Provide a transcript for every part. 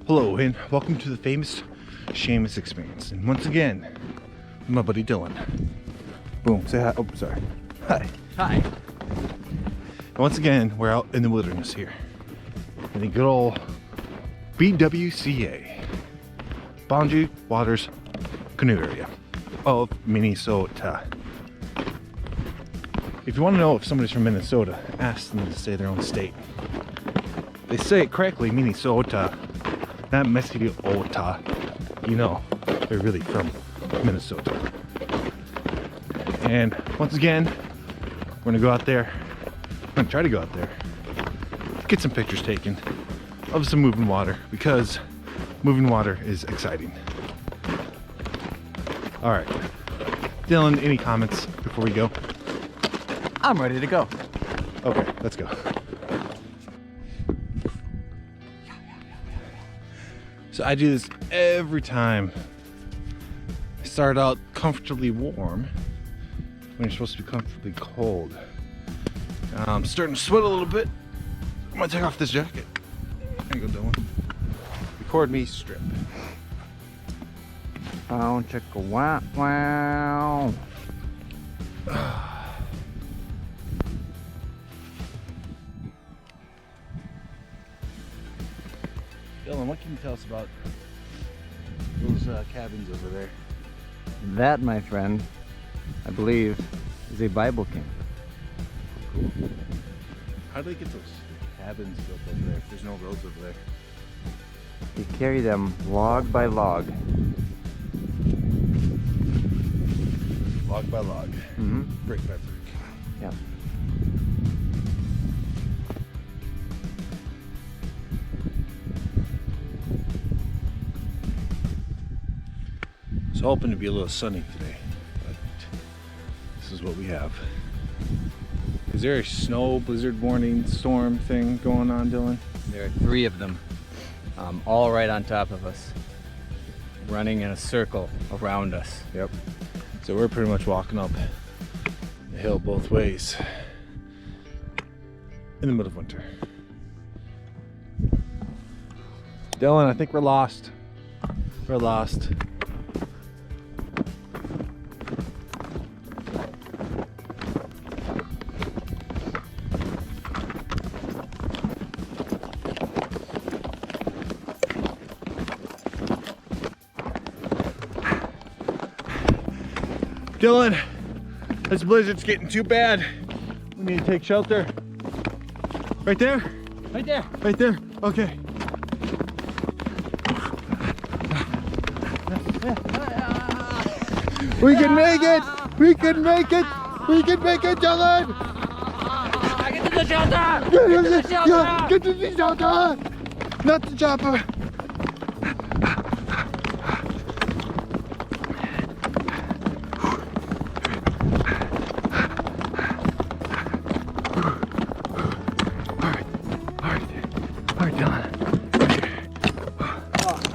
Hello and welcome to the famous Shamus experience. And once again, my buddy Dylan. Boom, say hi. Oh, sorry. Hi. Hi. And once again, we're out in the wilderness here. In the good old BWCA, Boundary Waters Canoe Area of Minnesota. If you want to know if somebody's from Minnesota, ask them to say their own state. They say it correctly, Minnesota, not Minnesota. You know, they're really from Minnesota. And once again, we're gonna go out there. I'm gonna try to go out there, get some pictures taken of some moving water, because moving water is exciting. All right, Dylan, any comments before we go? I'm ready to go. Okay, let's go. So I do this every time. I start out comfortably warm when you're supposed to be comfortably cold. I'm starting to sweat a little bit. I'm gonna take off this jacket. There you go, Dylan. Record me strip. Oh, check a wow. Dylan, what can you tell us about those cabins over there? That, my friend, I believe, is a Bible camp. Cool. How do they get those cabins built over there if there's no roads over there? You carry them log by log. Log by log. Mm-hmm. Brick by brick. Yeah. It's hoping to be a little sunny today, but this is what we have. Is there a snow blizzard warning storm thing going on, Dylan? There are 3 of them, all right on top of us, running in a circle around us. Yep. So we're pretty much walking up the hill both ways in the middle of winter. Dylan, I think we're lost. We're lost. Dylan, this blizzard's getting too bad. We need to take shelter. Right there? Right there. Right there? Okay. We can make it! We can make it! We can make it, Dylan! Get to the shelter! Get to the shelter! Yeah, get to the shelter! Not the chopper!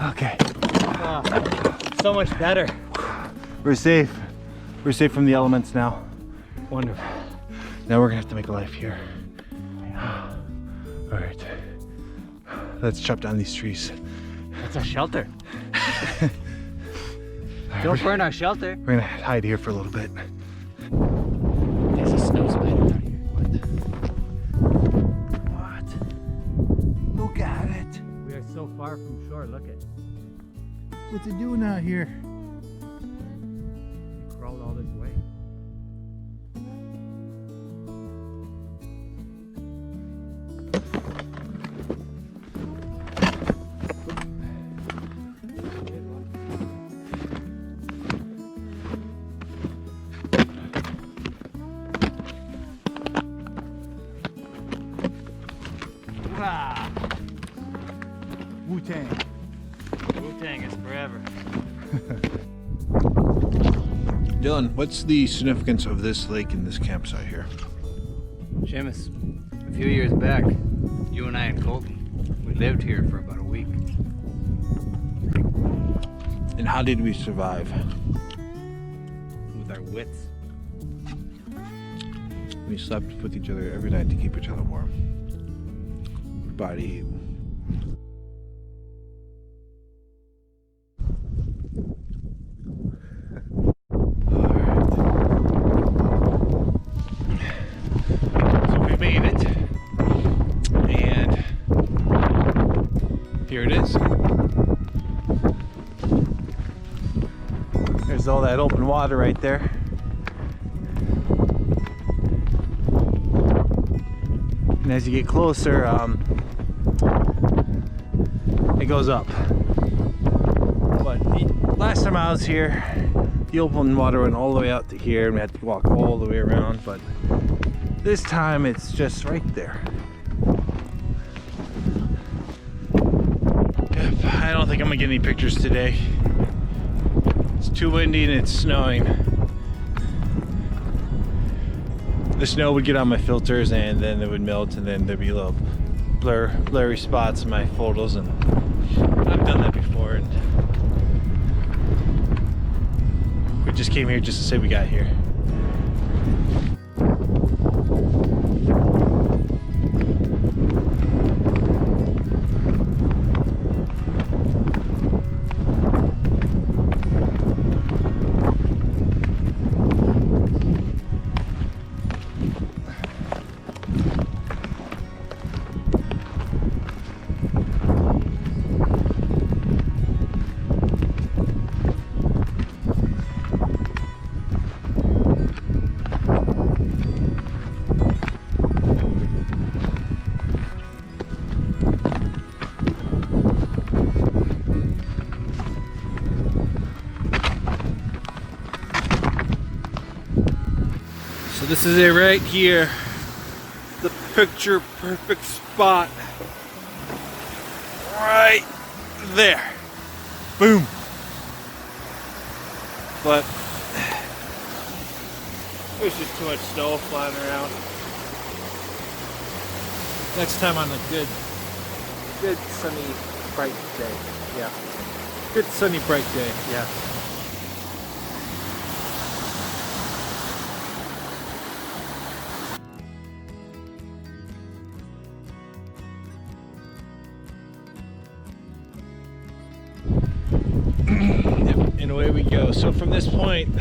Okay. So much better. We're safe. We're safe from the elements now. Wonderful. Now we're gonna have to make a life here. All right. Let's chop down these trees. That's our shelter. Don't burn our shelter. We're gonna hide here for a little bit. There's a snow spider down here. What? Look at it. We are so far from shore. Look at. What's it doing out here? It crawled all this way. Wu-Tang. Wu-Tang is forever. Dylan, what's the significance of this lake and this campsite here? Shamus, a few years back, you and I and Colton, we lived here for about a week. And how did we survive? With our wits. We slept with each other every night to keep each other warm. Body heat. is. There's all that open water right there. And as you get closer, it goes up. But last time I was here, the open water went all the way out to here and we had to walk all the way around. But this time it's just right there. Yep, I don't think I'm gonna get any pictures today. It's too windy and it's snowing. The snow would get on my filters and then it would melt and then there'd be little blurry spots in my photos, and I've done that before. And we just came here just to say we got here. So this is it right here. The picture perfect spot. Right there. Boom. But there's just too much snow flying around. Next time on a good sunny, bright day. Yeah. Good sunny, bright day. Yeah. And away we go. So from this point,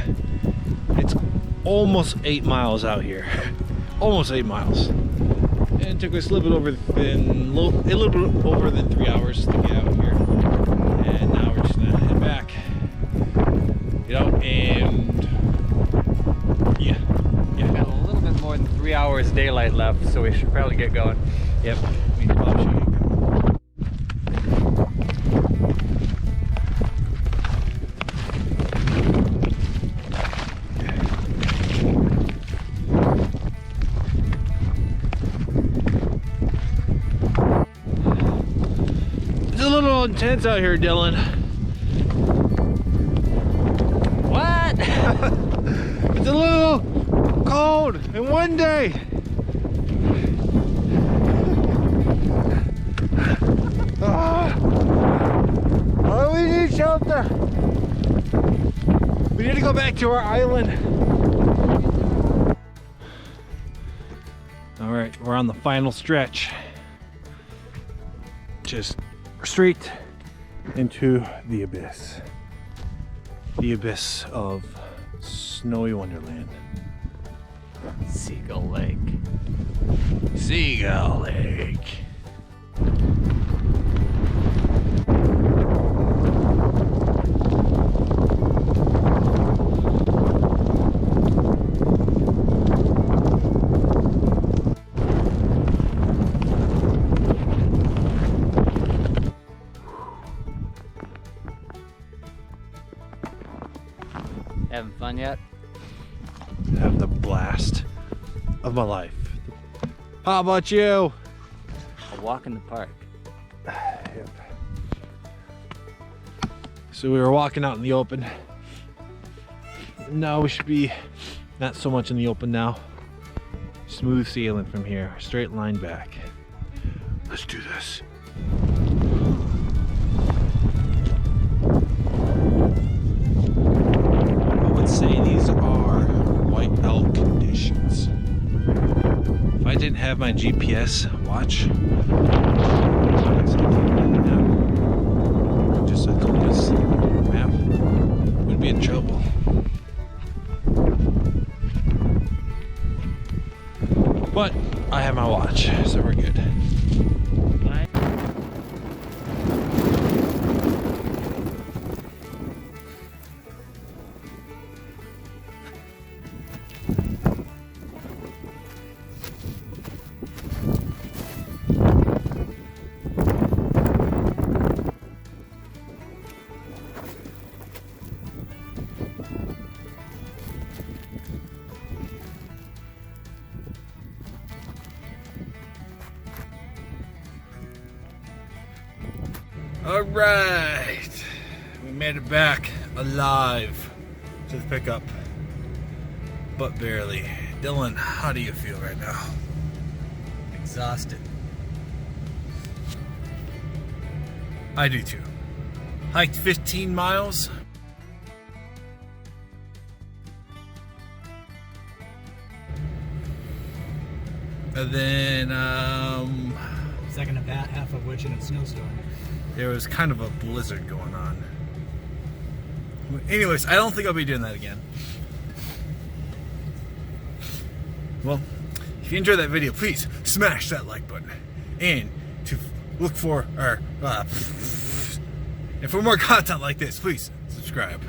it's almost 8 miles out here. Almost 8 miles. And it took us a little bit over than 3 hours to get out here. And now we're just gonna head back. You know, and yeah. Got a little bit more than 3 hours daylight left, so we should probably get going. Yep. We probably should get going. Intense out here, Dylan. What? It's a little cold and windy. Oh, we need shelter. We need to go back to our island. All right, we're on the final stretch. Just straight into the abyss of snowy wonderland. Seagull Lake. Seagull Lake. Having fun yet? Have the blast of my life. How about you? A walk in the park. Yep. So we were walking out in the open. Now we should be not so much in the open now. Smooth sailing from here, straight line back. Let's do this. Say these are white elk conditions. If I didn't have my GPS watch, just a compass map, would be in trouble. But I have my watch, so we're good. All right, we made it back alive to the pickup, but barely. Dylan, how do you feel right now? Exhausted. I do too. Hiked 15 miles. And then, Second of that, half of which in a snowstorm. there was kind of a blizzard going on. Anyways, I don't think I'll be doing that again. Well, if you enjoyed that video, please smash that like button. And to look for, and for more content like this, please subscribe.